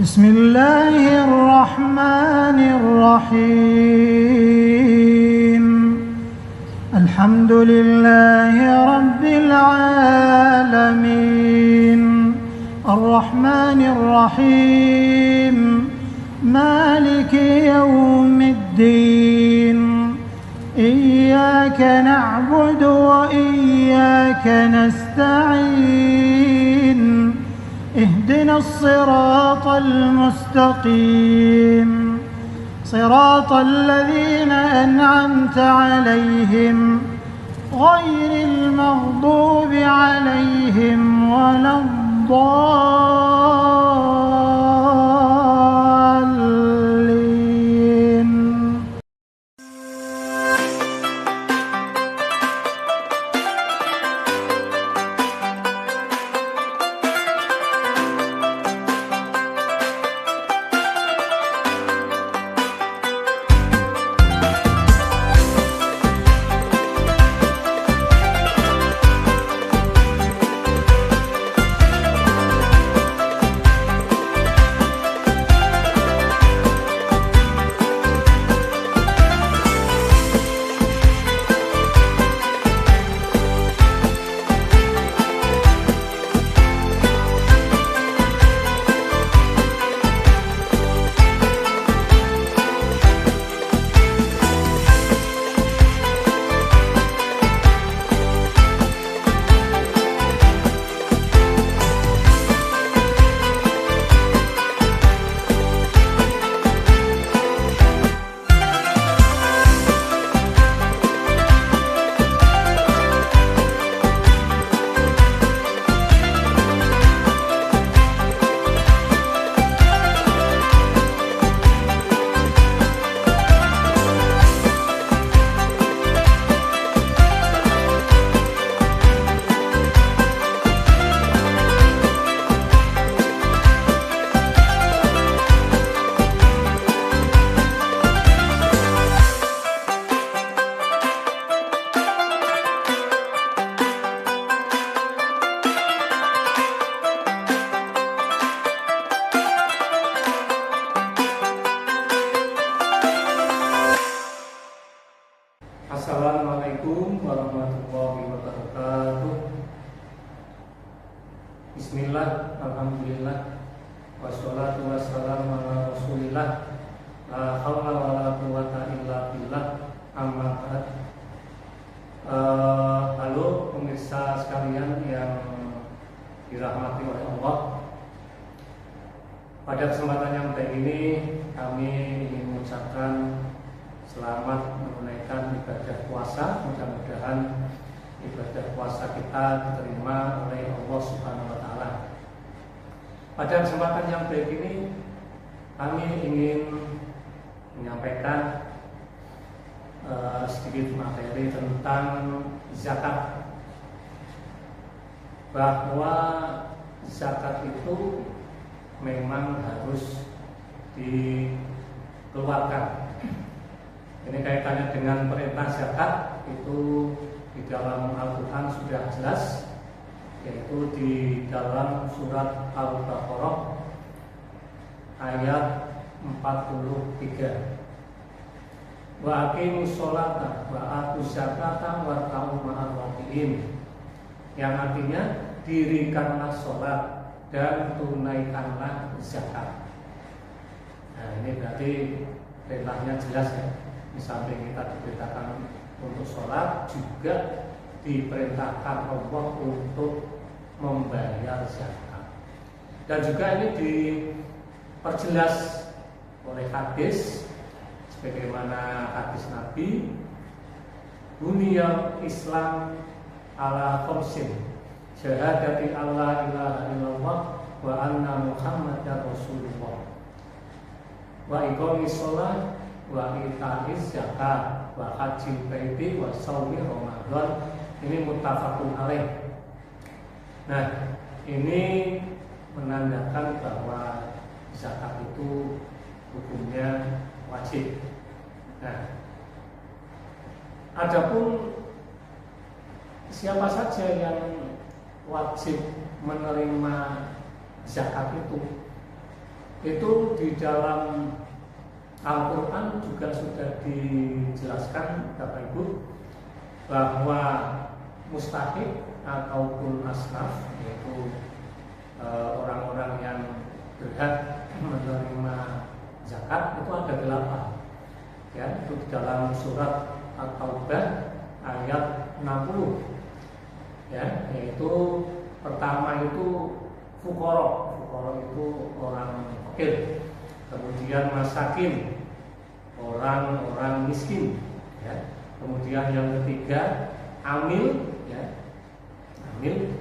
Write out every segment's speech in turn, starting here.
بسم الله الرحمن الرحيم. الحمد لله رب العالمين، الرحمن الرحيم، مالك يوم الدين. إياك نعبد وإياك نستعين. اهدنا الصراط المستقيم، صراط الذين أنعمت عليهم غير المغضوب عليهم ولا الضالين. Assalamualaikum warahmatullahi wabarakatuh. Bismillah, alhamdulillah, wassalatu wassalamu ala rasulillah, la hawla wa la quwwata illa billah, amma ba'd. Halo pemirsa sekalian yang dirahmati oleh Allah. Pada kesempatan yang baik ini kami ingin mengucapkan selamat menunaikan ibadah puasa. Mudah-mudahan ibadah puasa kita diterima oleh Allah Subhanahu wa Ta'ala. Pada kesempatan yang baik ini kami ingin menyampaikan sedikit materi tentang zakat. Bahwa zakat itu memang harus dikeluarkan. Ini kaitannya dengan perintah zakat itu di dalam Al-Quran sudah jelas, yaitu di dalam surat Al-Baqarah ayat 43. Wa aqimus sholata wa atuz zakata warka'u ma'al raki'in, yang artinya dirikanlah sholat dan tunaikanlah zakat. Nah, ini berarti perintahnya jelas ya. Di samping kita diperintahkan untuk sholat, juga diperintahkan Allah untuk membayar zakat. Dan juga ini diperjelas oleh hadis, sebagaimana hadis Nabi, buniyal Islam ala khamsin, syahadati alla ilaha illallah wa anna muhammadar rasulullah, wa iqamis shalah wa ita'iz zakat wa hajjil baiti wa shaumi ramadan. Ini muttafaqun alaih. Nah, ini menandakan bahwa zakat itu hukumnya wajib. Nah, adapun siapa saja yang wajib menerima zakat itu, Itu di dalam Al-Quran juga sudah dijelaskan Bapak Ibu bahwa mustahik ataupun asnaf, yaitu orang-orang yang berhak menerima zakat itu ada 8 ya, itu di dalam surat At-Taubah ayat 60 ya, yaitu pertama itu fuqara itu orang fakir, kemudian masakin, orang-orang miskin ya. Kemudian yang ketiga amil ya, amil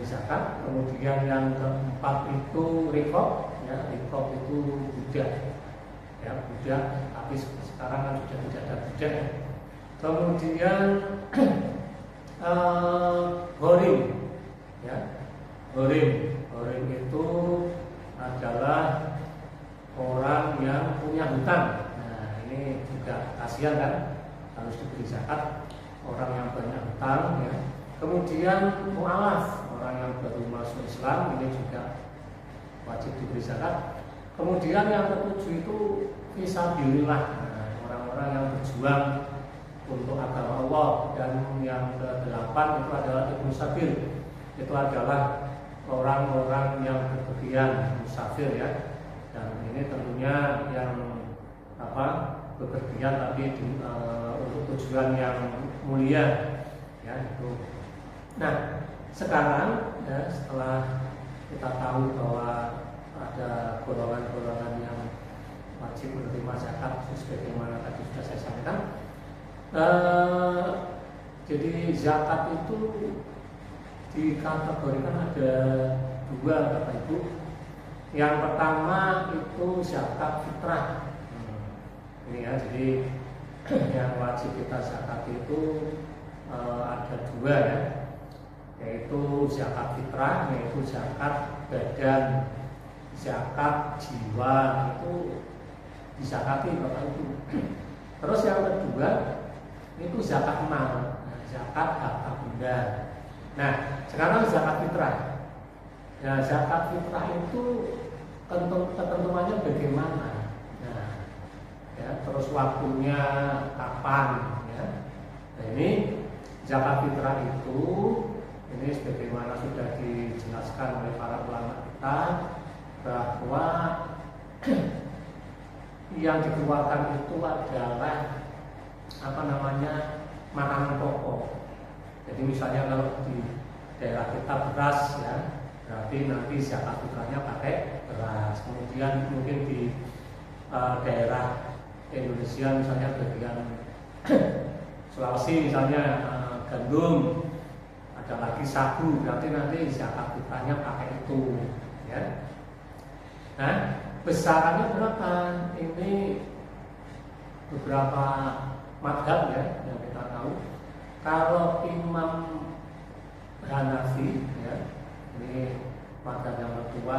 zakat. Kemudian yang keempat itu rikob ya, rikob itu budak ya, budak, tapi sekarang kan sudah tidak ada budak ya. Kemudian ghorim ya, ghorim itu adalah orang yang punya hutang. Nah ini juga kasihan kan, harus diberi zakat orang yang banyak hutang ya. Kemudian mu'alaf, orang yang baru masuk Islam, ini juga wajib diberi zakat. Kemudian yang ketujuh itu fisabilillah, nah, orang-orang yang berjuang untuk agama Allah. Dan yang kedelapan itu adalah ibnu sabil, itu adalah orang-orang yang berpergian musafir ya. Dan ini tentunya yang bepergian tapi untuk tujuan yang mulia ya itu. Nah sekarang ya, setelah kita tahu bahwa ada golongan-golongan yang wajib menerima zakat sebagaimana tadi sudah saya sampaikan, jadi zakat itu dikategorikan ada 2 Bapak Ibu. Yang pertama itu zakat fitrah. Ini ya, jadi yang wajib kita zakat itu ada 2 ya, yaitu zakat fitrah, yaitu zakat badan, zakat jiwa itu dizakati Bapak Ibu. Terus yang kedua itu zakat mal, zakat harta benda. Nah sekarang zakat fitrah. Nah zakat fitrah itu ketentuannya bagaimana? Nah ya, terus waktunya kapan ya. Nah ini zakat fitrah itu, ini sebagaimana sudah dijelaskan oleh para ulama kita bahwa yang dikeluarkan itu adalah makanan pokok. Jadi misalnya kalau di daerah kita beras ya, berarti nanti zakat fitrahnya pakai beras. Kemudian mungkin di daerah Indonesia misalnya bagian Sulawesi misalnya gandum, ada lagi sagu, berarti nanti zakat fitrahnya pakai itu ya. Nah besarannya berapa? Ini beberapa madhab ya yang kita tahu. Kalau Imam Hanafi ya, ini madhab yang tertua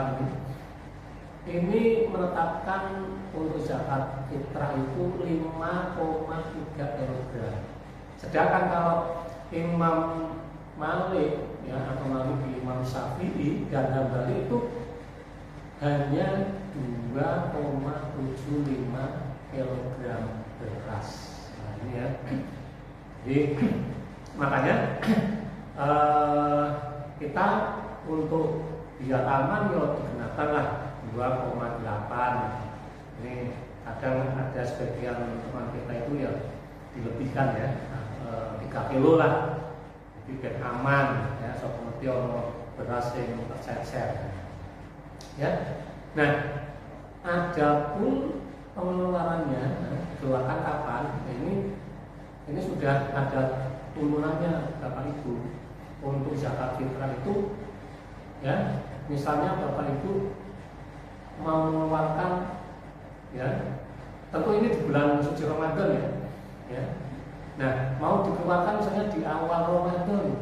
ini menetapkan untuk zakat fitrah itu 5,3 kg. Sedangkan kalau Imam Malik ya, atau Maliki, Imam Syafi'i dan Hambali itu hanya 2,75 kg beras. Nah ini ya. Jadi makanya kita untuk biar aman ya digunakanlah 2,8. Ini kadang ada sebagian teman kita itu ya dilebihkan ya, 3 kilo lah, jadi biar aman ya, sok ngerti ono beras yang tercecer ya. Nah ada pun pengeluarannya dikeluarkan kapan? Ini sudah ada turunannya Bapak Ibu. Untuk zakat fitrah itu ya, misalnya Bapak Ibu mau mengeluarkan ya, tentu ini di bulan suci Ramadan ya. Nah mau dikeluarkan misalnya di awal Ramadan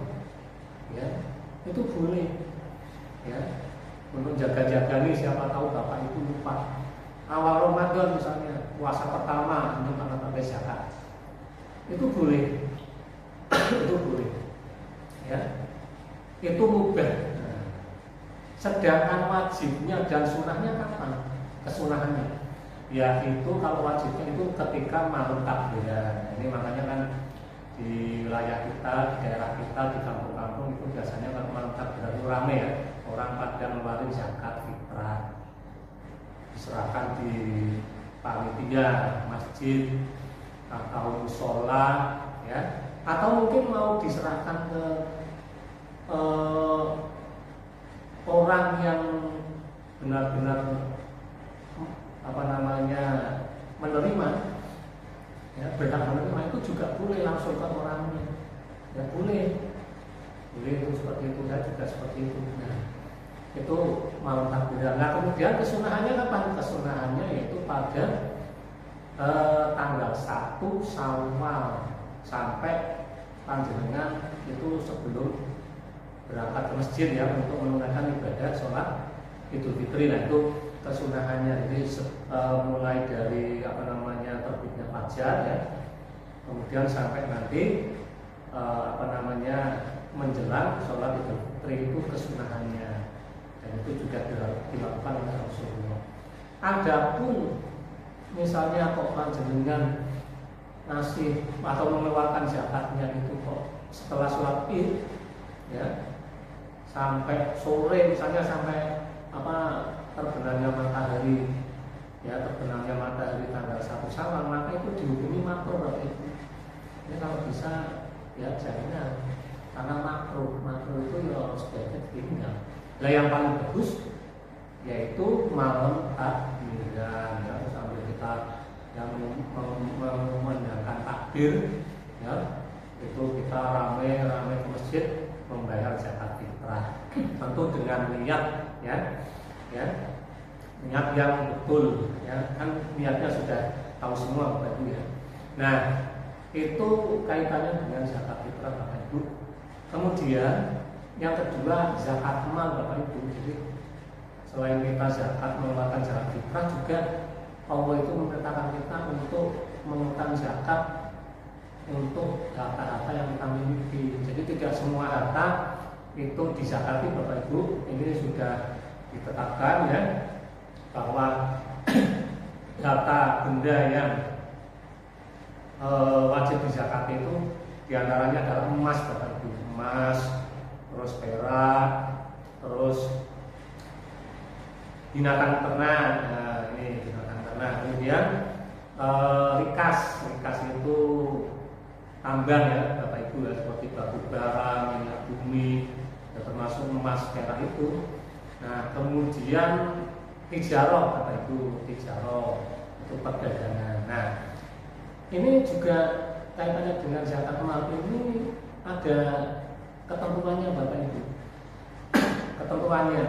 ya, itu boleh ya, untuk jaga-jaga nih, siapa tahu Bapak Ibu lupa awal Ramadan misalnya puasa pertama untuk anak pakai zakat, itu boleh. Itu boleh ya, itu mubah. Sedangkan wajibnya dan sunahnya kapan? kesunahannya. Ya itu kalau wajibnya itu ketika malam takbiran. Ini makanya kan di wilayah kita, di daerah kita, di kampung-kampung itu biasanya kalau malam takbiran itu rame ya, orang pada ngeluarin zakat fitrah, diserahkan di panitia masjid atau musola ya, atau mungkin mau diserahkan ke orang yang benar-benar menerima ya, berhak menerima itu juga boleh langsung ke orangnya ya, boleh itu seperti itu ya, juga seperti itu. Nah itu malam takbiran. Nah kemudian kesunahannya kapan? Kesunahannya yaitu pada tanggal 1 Syawal sampai panjenengan itu sebelum berangkat ke masjid ya untuk menunaikan ibadah sholat Idul Fitri. Nah itu kesunahannya. Jadi mulai dari terbitnya fajar ya, kemudian sampai nanti menjelang sholat Idul Fitri itu kesunahannya, dan itu juga dilakukan oleh Rasulullah. Adapun misalnya kok panjenengan ngasih atau mengeluarkan zakatnya itu kok setelah sholat Id ya sampai sore, misalnya sampai terbenamnya matahari ya, terbenamnya matahari tanggal 1 Syawal, maka itu dihukumi makruh itu. Ini kalau bisa ya jangan, karena makruh itu ya sebaiknya ditinggal. Nah yang paling bagus yaitu malam takbiran ya, sambil kita yang mengumandangkan takbir ya, itu kita rame-rame ke masjid membayar zakat fitrah, tentu dengan niat ya niat yang betul ya, kan niatnya sudah tahu semua Bapak Ibu ya. Nah itu kaitannya dengan zakat fitrah Bapak Ibu. Kemudian yang kedua zakat mal Bapak Ibu. Jadi selain kita zakat mengeluarkan zakat fitrah, juga Allah itu memerintahkan kita untuk mengeluarkan zakat untuk harta-harta yang kita miliki. Jadi tidak semua harta itu dizakati Bapak Ibu. Ini sudah ditetapkan ya, bahwa harta benda yang wajib dizakati itu diantaranya adalah emas Bapak Ibu, emas, terus perak, terus binatang ternak. Nah ini binatang ternak. Kemudian rikas itu tambang ya Bapak Ibu ya, seperti batu bara, minyak bumi ya, termasuk emas, perak itu. Nah kemudian tijaroh Bapak Ibu, tijaroh itu perdagangan. Nah ini juga kaitannya dengan zakat mal. Ini ada ketentuannya Bapak Ibu, ketentuannya.